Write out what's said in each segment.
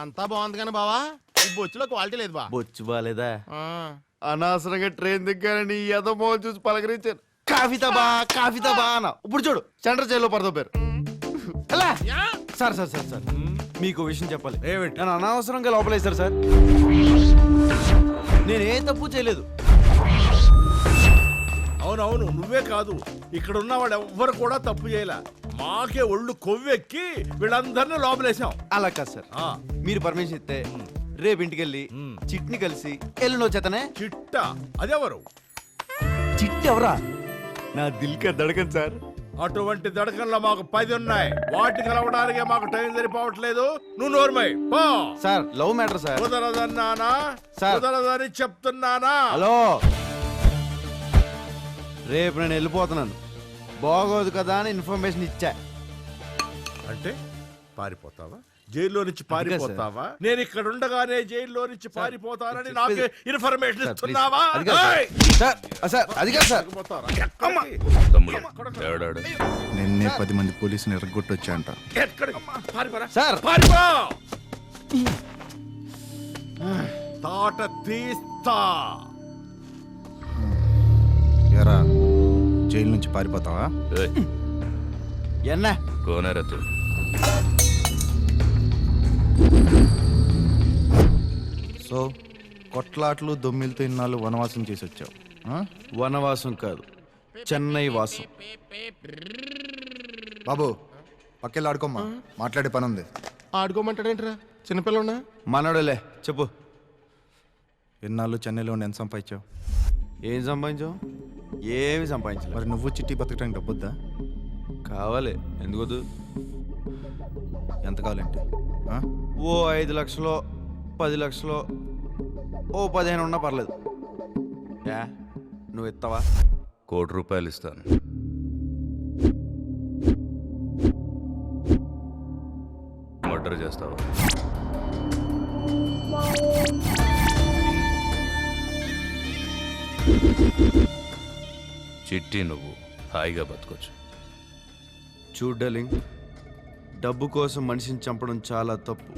అంతా బాగుంది కానీ బావా ఈ బొచ్చులో క్వాలిటీ లేదు బా. బొచ్చు బాలేదా? అనవసరంగా ట్రైన్ దిగ్గానని ఏదో మోహన్ చూసి పలకరించాను. కాఫీతా బా అన్న. ఇప్పుడు చూడు సెంటర్ జైల్లో పడదో పేరు. సార్ సార్ సార్ సార్ మీకు విషయం చెప్పాలి. నన్ను అనవసరంగా లోపలేశారు సార్. నేను ఏ తప్పు చేయలేదు. అవునవును, నువ్వే కాదు ఇక్కడ ఉన్న వాడు ఎవ్వరు కూడా తప్పు చేయలే. మాకే ఒళ్ళు కొవ్వెక్కి వీళ్ళందరినీ లోపలేసాం. అలా కాదు సార్, మీరు పర్మిషన్ ఇస్తే రేపు ఇంటికి వెళ్ళి చిట్ని కలిసి ఎల్లుండి వచ్చేతనే. చిట్ట అదెవరు? చిట్టి ఎవరా? నా దిల్కా దడకన్ సార్. అటువంటి దడకల్లో మాకు 10 ఉన్నాయి. వాటిని కలవడానికే మాకు టైం సరిపోవట్లేదు. నువ్వు నోర్మై పో. Sir love matter sir. కుదరదన్నానా? సార్. కుదరదని చెప్తున్నానా? హలో, రేపు నేను వెళ్ళిపోతున్నాను. బాగోదు కదా అని ఇన్ఫర్మేషన్ ఇచ్చా. అంటే పారిపోతావా? జైల్లో నుంచి పారిపోతావా? నేను ఇక్కడ ఉండగానే జైల్లో నుంచి పారిపోతానని నాకు ఇన్ఫర్మేషన్ ఇస్తున్నావా? అది కాదు సార్. నిన్నే 10 మంది పోలీసుని ఎరగొట్టొచ్చా అంట. సార్ తాట తీస్తా. ఎరా జైలు నుంచి పారిపోతావా? ఎన్నా సో కొట్లాట్లు దొమ్మిలతో ఇన్నాళ్ళు వనవాసం చేసి వచ్చావు. వనవాసం కాదు, చెన్నై వాసం. బాబు పక్కెళ్ళి ఆడుకోమ్మా, మాట్లాడే పని ఉంది. ఆడుకోమంటాడేంట్రా చిన్నపిల్లన్నా? మనోడలే చెప్పు. ఎన్నాళ్ళు చెన్నైలో ఉండి ఎంత సంపాదించావు? ఏం సంపాదించావు? ఏమి సంపాదించలేదు. మరి నువ్వు చిట్టి బతకడానికి డబ్బొద్దా? కావాలి. ఎందుకొద్దు? ఎంత కావాలంటే ఓ 5 లక్షలు 10 లక్షలు ఓ 15 ఉన్నా పర్లేదు. నువ్వు ఇస్తావా? ₹1,00,00,000 ఇస్తాను. మర్డర్ చేస్తావా? చిట్టి నువ్వు హాయిగా బతకొచ్చు. చూడు డార్లింగ్, డబ్బు కోసం మనిషిని చంపడం చాలా తప్పు.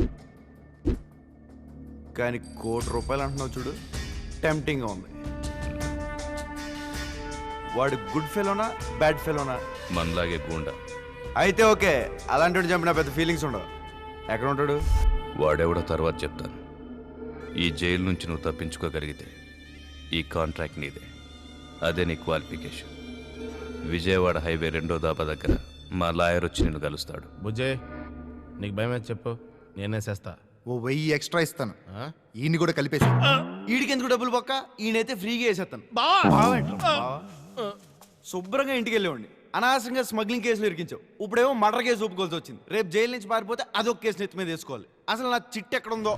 కానీ ₹1,00,00,000 అంటున్నావు చూడు, టెంప్టింగ్గా ఉంది. వాడు గుడ్ ఫెలోనా బ్యాడ్ ఫెలోనా? మనలాగే గూండా. అయితే ఓకే, అలాంటి చంపిన పెద్ద ఫీలింగ్స్ ఉండవు. ఎక్కడ ఉంటాడు? వాడెవడో తర్వాత చెప్తాను. ఈ జైలు నుంచి నువ్వు తప్పించుకోగలిగితే ఈ కాంట్రాక్ట్ నీదే. అదే నీ క్వాలిఫికేషన్. విజయవాడ హైవే 2వ దాబా దగ్గర మా లాయర్ వచ్చి నిన్ను కలుస్తాడు. బుజ్జే నీకు భయం అయితే చెప్పు, నేనే చేస్తా. ఓ 1000 ఎక్స్ట్రా ఇస్తాను. ఈయన్ని కూడా కలిపేసి. వీడికి ఎందుకు డబ్బులు పక్క? ఈయనైతే ఫ్రీగా వేసేస్తాను. శుభ్రంగా ఇంటికి వెళ్ళేవాడిని. అనవసరంగా స్మగ్లింగ్ కేసులు ఇరికించావు. ఇప్పుడేమో మర్డర్ కేసు ఒప్పుకోవాల్సి వచ్చింది. రేపు జైలు నుంచి పారిపోతే అదొక కేసు నెత్తి మీద వేసుకోవాలి. అసలు నా చిట్టి ఎక్కడ ఉందో.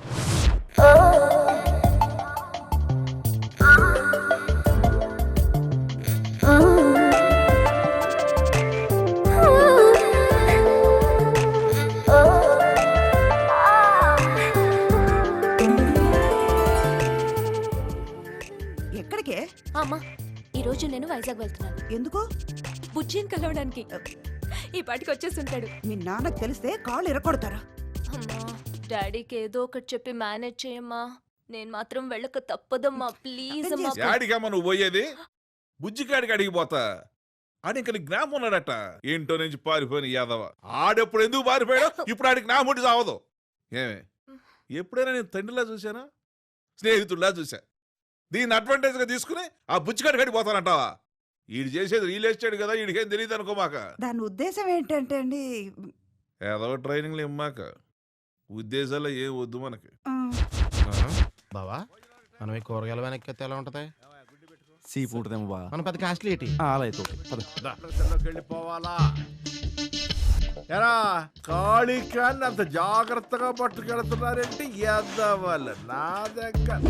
ఎక్కడికే? అమ్మా, ఈరోజు నేను వైజాగ్ వెళ్తున్నాను. ఎందుకు? బుజ్జిని కలవడానికి. ఈ పాటికి వచ్చేస్తుంటాడు. మీ నాన్నకు తెలిస్తే కాళ్ళు ఇరకొడతారా? అమ్మా, డాడీకి ఏదో ఒకటి చెప్పి మేనేజ్ చేయమ్మా. నేను మాత్రం వెళ్ళక తప్పదమ్మా, ప్లీజ్ అమ్మా. యాడికమ్మా నువ్వు పోయేది? బుజ్జికాడికి అడిగిపోతా. ఆడింక జ్ఞాపం ఉన్నాడట. ఏంటో నుంచి పారిపోయిన యాదవ. ఆడెప్పుడు ఎందుకు పారిపోయాడో ఇప్పుడు ఆడికి నా ముడి సావదు. ఏమే, ఎప్పుడైనా నేను తండ్రిలా చూశానా, స్నేహితుడిలా చూశా? దీన్ని అడ్వాంటేజ్ గా తీసుకుని ఆ బుచ్చికాడి కడికి పోతానంటావా? ఈడు చేసేది రియల్ ఎస్టేట్ కదా, ఈడికేం తెలియదు అనుకోమాక. దాని ఉద్దేశం ఏంటంటే అండి, ఏదో ట్రైనింగ్లు ఇమ్మాక ఉద్దేశాల్లో ఏం వద్దు మనకి. బావా మనం ఈ కూరగాయల వెనక్కి ఎలా ఉంటది? సీ ఫుడ్ బా, మనం పెద్ద కాస్ట్లీ ఏంటి? అలా అయితే వెళ్ళిపోవాలా? ఎరా కాళికాన్ని అంత జాగ్రత్తగా పట్టుకెళ్తున్నారేంటి? ఎద్దవాళ్ళు నా దగ్గర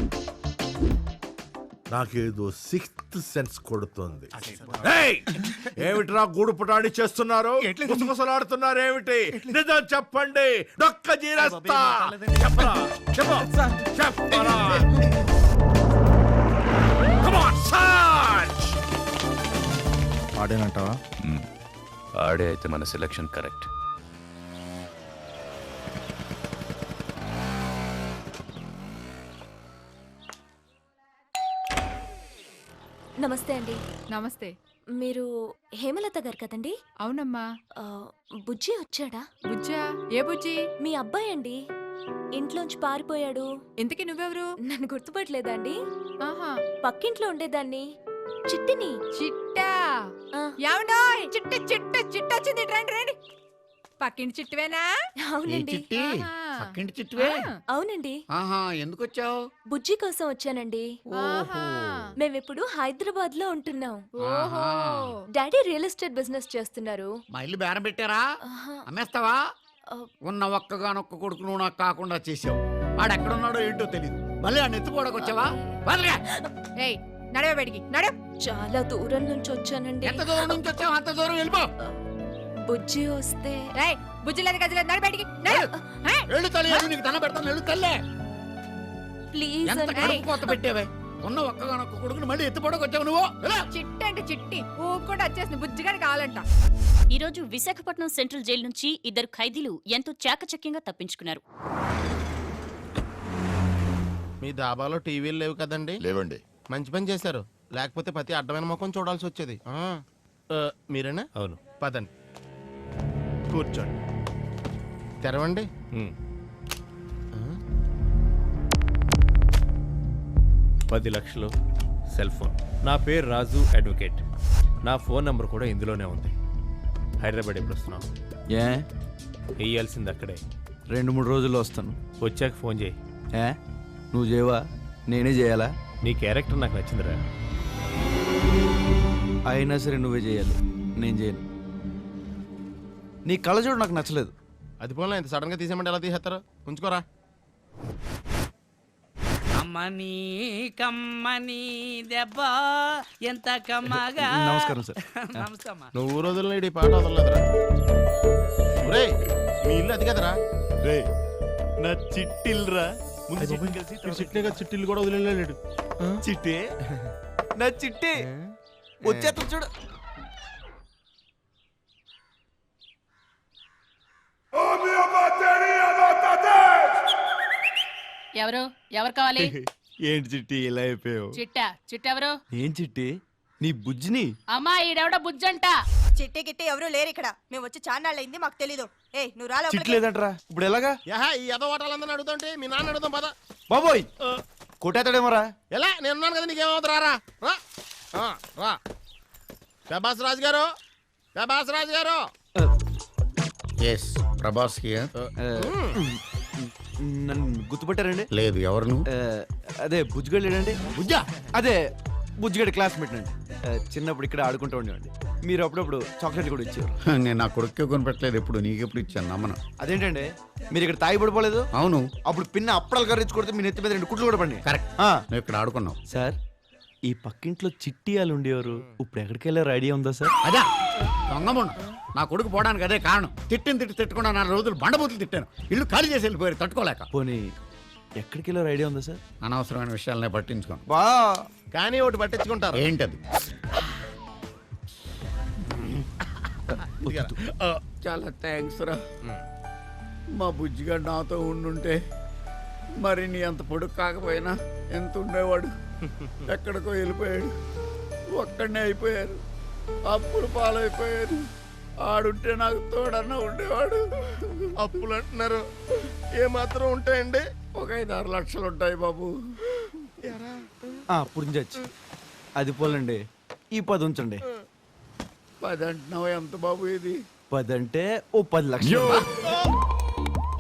నాకేదో 6th సెన్స్ కొడుతుంది. ఏమిట్రా గూడు పుటాడి చేస్తున్నారు? గుసగుసలాడుతున్నారు ఏమిటి? నిజం చెప్పండి, డొక్క జీరేస్తా. చెప్పరా, చెప్పరా. ఆడేనంటావా? ఆడే అయితే మన సెలక్షన్ కరెక్ట్. నమస్తే అండి. నమస్తే. మీరు హేమలత గారు కదండి? అవునమ్మా. ఆ, బుజ్జి వచ్చాడా? బుజ్జా? ఏ బుజ్జి? మీ అబ్బాయి అండి, ఇంట్లోంచి పారిపోయాడు. ఇంతకీ నువ్వెవరు? నన్ను గుర్తుపట్టలేదా అండి? ఆహా, పక్కింట్లో ఉండేదాన్ని, చిట్టిని. చిట్టా. ఆ, ఏమండోయ్, చిట్ట చిట్ట చిట్ట వచ్చింది, రండి రండి. పక్కింటి చిట్టువేనా? అవునండి. ఆహా. పక్కింటి చిట్టువే ఆ, అవునండి, ఆహా ఎందుకు వచ్చావు బుజ్జి కోసం వచ్చానండి. ఆహా. మేమిప్పుడు హైదరాబాద్ లో ఉంటున్నాం. ఓహో. డాడీ రియల్ ఎస్టేట్ బిజినెస్ చేస్తున్నారు. మా ఇల్లు బేరం పెట్టారా ఆహా, అమ్మేస్తావా ఆ, ఉన్న ఒక్కగానొక్క కొడుకు నువ్వు నాకు కాకుండా చేసావు వాడు ఎక్కడున్నాడో ఏంటో తెలియదు మళ్ళీ ఆ నెత్తుకోవడానికి వచ్చావా వదలగా. ఏయ్, నడవ బయటికి నడు. చాలా దూరం నుంచి వచ్చానండి. ఎంత దూరం నుంచి వచ్చావు అంత దూరం వెళ్ళిపో. బుజ్జి వస్తే ఏయ్, బుజ్జి లేదు గజ్జి లేదు, నడు బయటికి నడు. ఏయ్, వెళ్ళు తల్లి నీకు దండ పెడతాను వెళ్ళు తల్లే. ప్లీజ్ ఎంత అండి. కడుపు కోత పెట్టావే ఉన్న ఒక్కగానొక్క కొడుకుని మళ్ళీ ఎత్తుపోవడానికి వచ్చావు నువ్వు వెళ్ళు. చిట్టి అంటే చిట్టి ఊపుకుంటూ వచ్చేసింది, బుజ్జిగాని కావాలంట. ఈరోజు విశాఖపట్నం సెంట్రల్ జైలు నుంచి 2 ఖైదీలు ఎంతో చాకచక్యంగా తప్పించుకున్నారు. మీ దాబాలో టీవీలు లేవు కదండి? లేవండి. మంచి పని చేశారు, లేకపోతే ప్రతి అడ్డమైన ముఖం చూడాల్సి వచ్చేది. మీరేనా? అవును. పదండి, కూర్చోండి. తెరవండి. 10 లక్షలు, సెల్ ఫోన్. నా పేరు రాజు అడ్వకేట్. నా ఫోన్ నంబర్ కూడా ఇందులోనే ఉంది. హైదరాబాద్ ఎప్పుడు వస్తున్నావు? ఏ వేయాల్సింది అక్కడే. 2-3 రోజుల్లో వస్తాను. వచ్చాక ఫోన్ చేయి. ఏ నువ్వు చేయవా నేనే చేయాలా? నీ క్యారెక్టర్ నాకు నచ్చిందిరా. అయినా సరే నువ్వే చేయాలి, నేను చేయను. నీ కళ్ళజోడు నాకు నచ్చలేదు. అది పోలే, ఇంత సడన్ గా తీసేయమంటే ఎలా తీసేస్తారు? ఉంచుకోరా. కమ్మని కమ్మని దెబ్బ ఎంత కమ్మగా. నమస్కారం సార్. నమస్తే అమ్మా. నువ్వు రోజుల్లో ఈ పాట వదలలేదురా. ఒరేయ్, మీ ఇల్లు అది కదరా? రే నా చిట్టిల్రా. చిట్టిల్లు కూడా వదిలేడు. చిట్టే నా చిట్టే వచ్చేస్తా చూడు. ఎవరు కావాలి? ఏంటి చిట్టి ఇలా అయిపోయావు? చిట్టెవరు? ఏం చిట్టి నీ బుజ్జిని? అమ్మా, ఈడెవడ బుజ్జంట. చిట్టి గిట్టి ఎవరు లేరు ఇక్కడ. మేము వచ్చి చాన్నాళ్ళైంది, మాకు తెలీదు. ఏ నువ్వు రాలే. చిట్టి లేదంటరా, ఇప్పుడు ఎలాగా? ఈ ఎదో ఓటాలందరినీ అడుగుతుంటే మీ నాన్న అడుగుతాం పద. బాబోయ్ కొట్టేతాడేమోరా. ఎలా నేనున్నాను కదా, నీకేమవుతుంది? రా రా. ప్రభాస్ రాజు గారు, ప్రభాస్ రాజు గారు. Yes Prabhas here. నన్ను గుర్తుపట్టారండి? లేదు ఎవరు నువ్వు? అదే బుజ్జిగడు లేడండి. బుజ్జా? అదే బుజ్జిగడి క్లాస్మేట్ అండి. చిన్నప్పుడు ఇక్కడ ఆడుకుంటూ ఉండేవాడి. మీరు అప్పుడప్పుడు చాక్లెట్ కూడా ఇచ్చారు. నేను నా కొడుకే కొనిపెట్టలేదు ఎప్పుడు, నీకెప్పుడు ఇచ్చాను నమ్మను. అదేంటండి మీరు ఇక్కడ తాగి పడిపోలేదు? అవును అప్పుడు పిన్న అప్పడాలు కర్రీ కొడితే మీ నెత్తి మీద 2 కుట్లు కూడా పడి. కరెక్ట్, నువ్వు ఇక్కడ ఆడుకున్నావు. సార్ ఈ పక్కింట్లో చిట్టి వాళ్ళు ఉండేవారు, ఇప్పుడు ఎక్కడికి వెళ్ళారు ఐడియా ఉందా సార్? అదా దొంగముండ నా కొడుకు పోవడానికి అదే కారణం. తిట్టకుండా 4 రోజులు బండబూతులు తిట్టాను. ఇల్లు ఖాళీ చేసి వెళ్ళిపోయారు తట్టుకోలేక. పోనీ ఎక్కడికి వెళ్ళారు ఐడియా ఉందా సార్? అనవసరమైన విషయాలనే పట్టించుకోను. బా కానీ ఒకటి పట్టించుకుంటారు. ఏంటది? చాలా థ్యాంక్స్ రా. మా బుజ్జిగాడు నాతో ఉండుంటే మరి నీ అంత పొడుగు కాకపోయినా ఎంత ఉండేవాడు. ఎక్కడికో వెళ్ళిపోయాడు. ఒక్కడనే అయిపోయారు, అప్పులు పాలైపోయారు. ఆడుంటే నాకు తోడన్నా ఉండేవాడు. అప్పులు అంటున్నారు, ఏమాత్రం ఉంటాయండి? ఒక 5-6 లక్షలు ఉంటాయి బాబు. పురించచ్చు. అది పోలండి, ఈ 10 ఉంచండి. 10 అంటున్నావు, ఎంత బాబు ఇది? 10 అంటే ఓ 10 లక్షలు.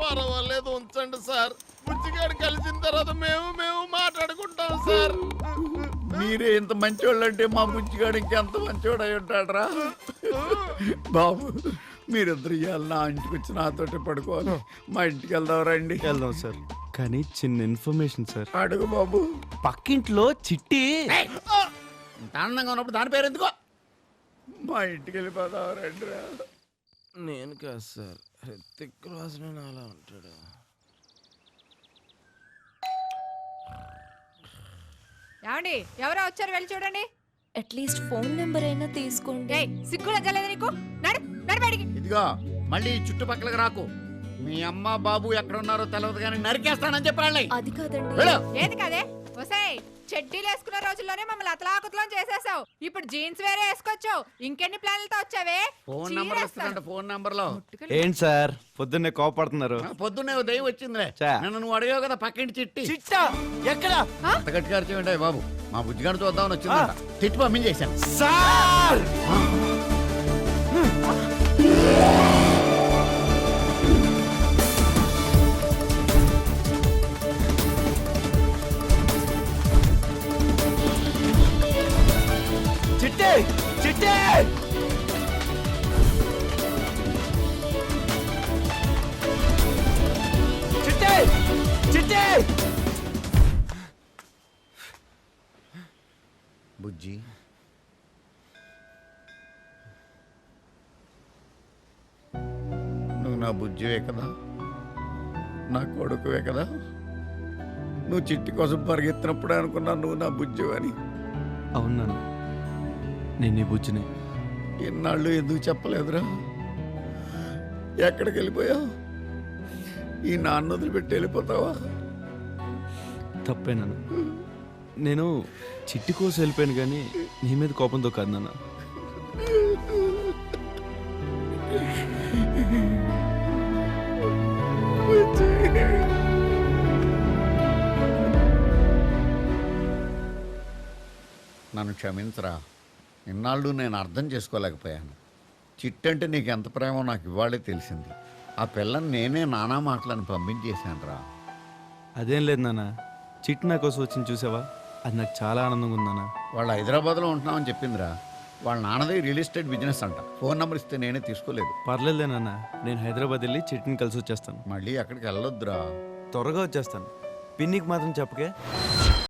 పర్వాలేదు ఉంచండి సార్. బుజ్జిగాడు కలిసిన తర్వాత మేము మాట్లాడుకుంటాం సార్. మీరే ఇంత మంచోళ్ళు అంటే మా బుజ్జిగాడు ఇంకెంత మంచోడు అయి ఉంటాడరా బాబు. మీరిద్దరు ఇవాళ నా ఇంటికి వచ్చి నాతోటి పడుకోవాలి. మా ఇంటికి వెళ్దాం రండి. వెళ్దాం సార్, కానీ చిన్న ఇన్ఫర్మేషన్ సార్. అడుగు బాబు. పక్కింట్లో చిట్టి ఇంత ఆనందంగా ఉన్నప్పుడు దాని పేరు ఎందుకో. మా ఇంటికి వెళ్ళిపోదాం రండి రా. నేను కాదు సార్, హృతిక్ రోషన్ అలా ఉంటాడు. ఏమండి, ఎవరో వచ్చారు, వెళ్ళి చూడండి. అట్లీస్ట్ ఫోన్ నెంబర్ అయినా తీసుకోండి. ఏయ్, సిగ్గులా జలేదు నీకు? నడు నడు బయటికి. ఇదిగో మళ్ళీ ఈ చుట్టుపక్కలకు రాకు. మీ అమ్మ బాబు ఎక్కడ ఉన్నారో తెలియదు కానీ నరికేస్తానని చెప్పాలి. అది కాదండి. వెళ్ళు. ఏది కాదే? ఒసేయ్ చెడ్డీలు వేసుకున్న రోజుల్లోనే మమ్మల్ని అతలాకుతలం చేసేసావు. ఇప్పుడు జీన్స్ వేరే వేసుకోవచ్చు. ఇంకెన్ని ప్లాన్లతో వచ్చావే? ఫోన్ నంబర్లు ఇస్తానంట, ఫోన్ నంబర్లో. ఏంటి సార్ పొద్దున్నే కోపడుతున్నారు? పొద్దున్నే ఉదయం వచ్చిందిలే. చా. నన్ను నువ్వు అడిగావు కదా పక్కింటి చిట్టి. చిట్టా ఎక్కడ అంత గట్టిగా అరిచేయండి బాబు. మా బుజ్జిగాడు చూద్దామని వచ్చిందంట. తిట్టి పంపించేశాను. సార్? చిట్టే చిట్టే చిట్టే చిట్టే బుజ్జి నువ్వు నా బుజ్జివే కదా, నా కొడుకువే కదా. నువ్వు చిట్టి కోసం పరిగెత్తినప్పుడే అనుకున్నా నువ్వు నా బుజ్జివని. అవునా నేను నీ బుజ్జిని. ఇన్నాళ్ళు ఎందుకు చెప్పలేదురా? ఎక్కడికి వెళ్ళిపోయావు? ఈ నాన్న వదిలిపెట్టి వెళ్ళిపోతావా? తప్పేనాను. నేను చిట్టి కోసం వెళ్ళిపోయాను కానీ నీ మీద కోపంతో కాదు నాన్న. నన్ను క్షమించరా. ఇన్నాళ్ళు నేను అర్థం చేసుకోలేకపోయాను. చిట్టంటే నీకు ఎంత ప్రేమో నాకు ఇవాళే తెలిసింది. ఆ పిల్లని నేనే నానా మాటలను పంపించేశాను రా. అదేం లేదు నాన్న, చిట్టి నా కోసం వచ్చింది చూసావా, అది నాకు చాలా ఆనందంగా ఉంది నాన్న. వాళ్ళు హైదరాబాద్లో ఉంటున్నామని చెప్పిందిరా. వాళ్ళ నాన్నది రియల్ ఎస్టేట్ బిజినెస్ అంట. ఫోన్ నెంబర్ ఇస్తే నేనే తీసుకోలేదు. పర్లేదులే నాన్న, నేను హైదరాబాద్ వెళ్ళి చిట్టిని కలిసి వచ్చేస్తాను. మళ్ళీ అక్కడికి వెళ్ళొద్దురా. త్వరగా వచ్చేస్తాను. పిన్నికి మాత్రం చెప్పకే.